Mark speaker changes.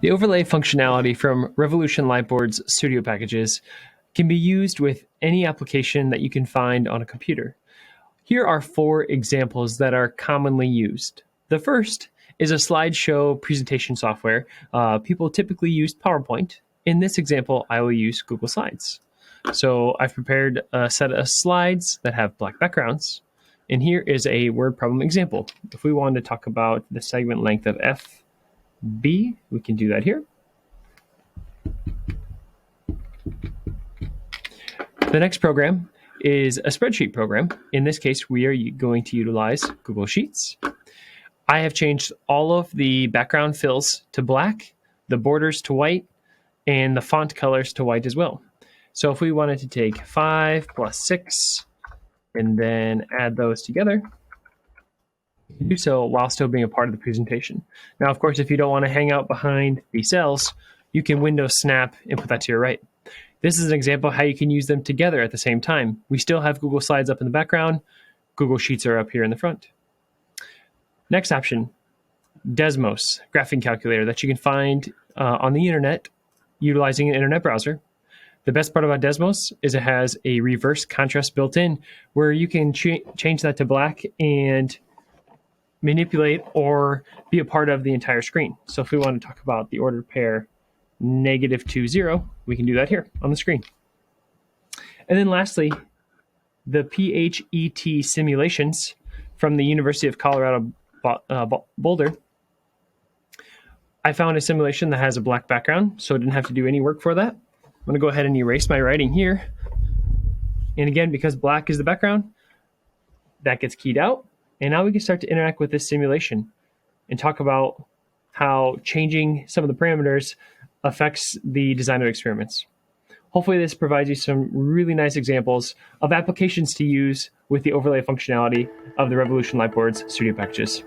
Speaker 1: The overlay functionality from Revolution Lightboards Studio Packages can be used with any application that you can find on a computer. Here are 4 examples that are commonly used. The first is a slideshow presentation software. People typically use PowerPoint. In this example, I will use Google Slides. So I've prepared a set of slides that have black backgrounds. And here is a word problem example. If we wanted to talk about the segment length of FB, we can do that here. The next program is a spreadsheet program. In this case, we are going to utilize Google Sheets. I have changed all of the background fills to black, the borders to white, and the font colors to white as well. So if we wanted to take 5 plus 6 and then add those together, you can do so while still being a part of the presentation. Now, of course, if you don't want to hang out behind the cells, you can Windows Snap and put that to your right. This is an example of how you can use them together at the same time. We still have Google Slides up in the background. Google Sheets are up here in the front. Next option, Desmos, graphing calculator that you can find on the internet utilizing an internet browser. The best part about Desmos is it has a reverse contrast built in where you can change that to black and manipulate or be a part of the entire screen. So if we want to talk about the ordered pair -2, 0, we can do that here on the screen. And then lastly, the PHeT Simulations from the University of Colorado Boulder. I found a simulation that has a black background, so I didn't have to do any work for that. I'm going to go ahead and erase my writing here. And again, because black is the background, that gets keyed out. And now we can start to interact with this simulation and talk about how changing some of the parameters affects the design of experiments. Hopefully this provides you some really nice examples of applications to use with the overlay functionality of the Revolution Lightboards Studio Packages.